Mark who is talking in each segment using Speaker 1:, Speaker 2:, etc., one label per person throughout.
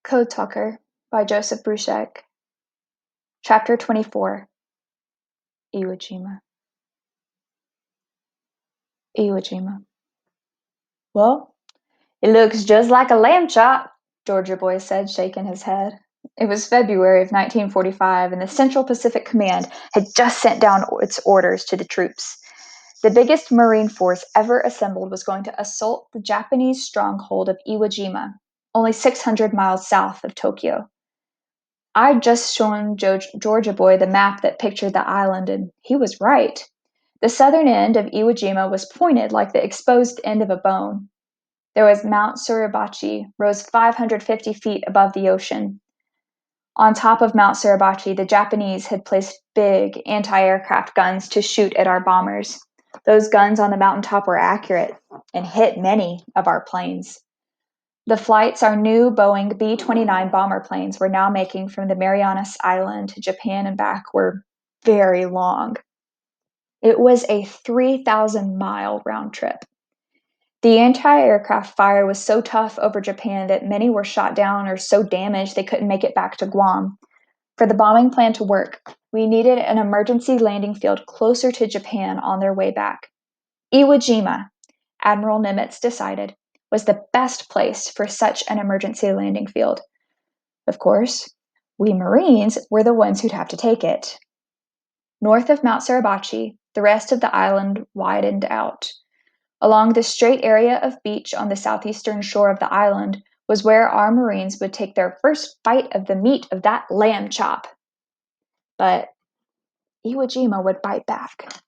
Speaker 1: Code Talker by Joseph Bruchac. Chapter 24. Iwo Jima. Iwo Jima. Well, it looks just like a lamb chop, Georgia Boy said, shaking his head. It was February of 1945, and the Central Pacific Command had just sent down its orders to the troops. The biggest Marine force ever assembled was going to assault the Japanese stronghold of Iwo Jima, only 600 miles south of Tokyo. I'd just shown Georgia Boy the map that pictured the island, and he was right. The southern end of Iwo Jima was pointed like the exposed end of a bone. There was Mount Suribachi, rose 550 feet above the ocean. On top of Mount Suribachi, the Japanese had placed big anti-aircraft guns to shoot at our bombers. Those guns on the mountaintop were accurate and hit many of our planes. The flights our new Boeing B-29 bomber planes were now making from the Marianas Island to Japan and back were very long. It was a 3,000-mile round trip. The anti-aircraft fire was so tough over Japan that many were shot down or so damaged they couldn't make it back to Guam. For the bombing plan to work, we needed an emergency landing field closer to Japan on their way back. Iwo Jima, Admiral Nimitz decided, was the best place for such an emergency landing field. Of course, we Marines were the ones who'd have to take it. North of Mount Suribachi, the rest of the island widened out. Along the straight area of beach on the southeastern shore of the island was where our Marines would take their first bite of the meat of that lamb chop. But Iwo Jima would bite back.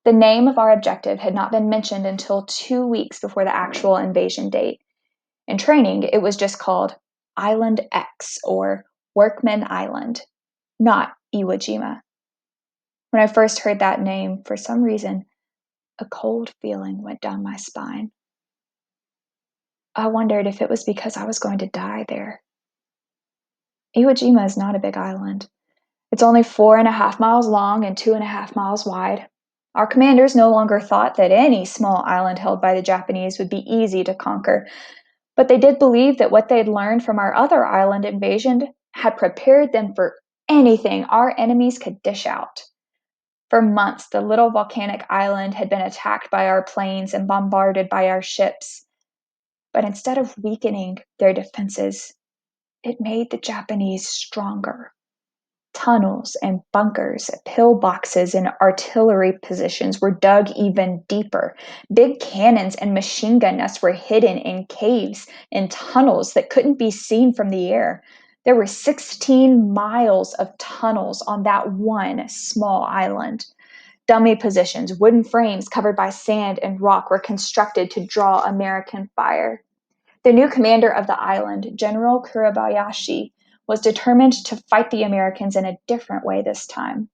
Speaker 1: The name of our objective had not been mentioned until 2 weeks before the actual invasion date. In training, it was just called Island X, or Workman Island, not Iwo Jima. When I first heard that name, for some reason, a cold feeling went down my spine. I wondered if it was because I was going to die there. Iwo Jima is not a big island. It's only 4.5 miles long and 2.5 miles wide. Our commanders no longer thought that any small island held by the Japanese would be easy to conquer, but they did believe that what they'd learned from our other island invasion had prepared them for anything our enemies could dish out. For months, the little volcanic island had been attacked by our planes and bombarded by our ships. But instead of weakening their defenses, it made the Japanese stronger. Tunnels and bunkers, pillboxes, and artillery positions were dug even deeper. Big cannons and machine gun nests were hidden in caves and tunnels that couldn't be seen from the air. There were 16 miles of tunnels on that one small island. Dummy positions, wooden frames covered by sand and rock, were constructed to draw American fire. The new commander of the island, General Kurabayashi, was determined to fight the Americans in a different way this time.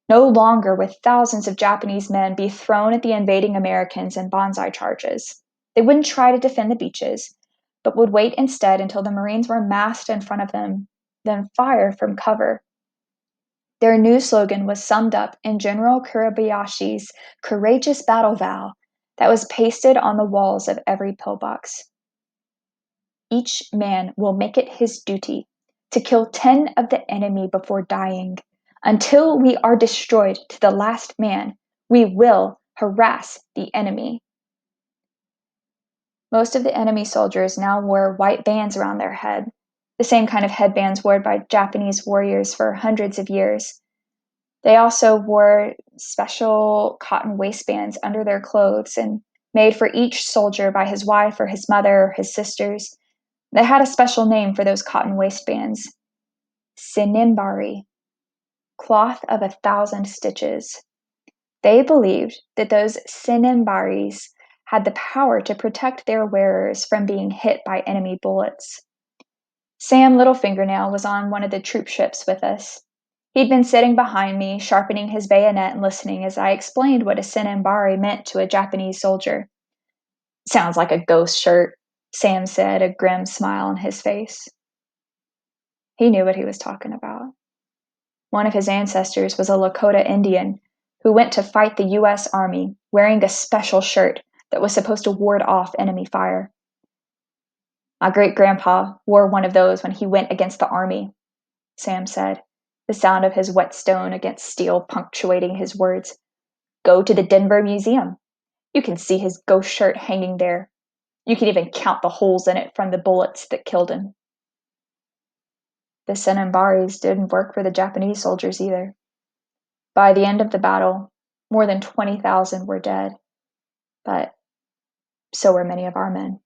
Speaker 1: No longer would thousands of Japanese men be thrown at the invading Americans in banzai charges. They wouldn't try to defend the beaches, but would wait instead until the Marines were massed in front of them, then fire from cover. Their new slogan was summed up in General Kurabayashi's courageous battle vow that was pasted on the walls of every pillbox. Each man will make it his duty to kill 10 of the enemy before dying. Until we are destroyed to the last man, we will harass the enemy. Most of the enemy soldiers now wore white bands around their head, the same kind of headbands worn by Japanese warriors for hundreds of years. They also wore special cotton waistbands under their clothes and made for each soldier by his wife or his mother or his sisters. They had a special name for those cotton waistbands. Sinimbari, cloth of 1,000 stitches. They believed that those sinimbaris had the power to protect their wearers from being hit by enemy bullets. Sam Littlefingernail was on one of the troop ships with us. He'd been sitting behind me, sharpening his bayonet and listening as I explained what a sinimbari meant to a Japanese soldier. Sounds like a ghost shirt, Sam said, a grim smile on his face. He knew what he was talking about. One of his ancestors was a Lakota Indian who went to fight the U.S. Army wearing a special shirt that was supposed to ward off enemy fire. My great-grandpa wore one of those when he went against the army, Sam said, the sound of his whetstone against steel punctuating his words. Go to the Denver Museum. You can see his ghost shirt hanging there. You can even count the holes in it from the bullets that killed him. The Senimbaris didn't work for the Japanese soldiers either. By the end of the battle, more than 20,000 were dead, but so were many of our men.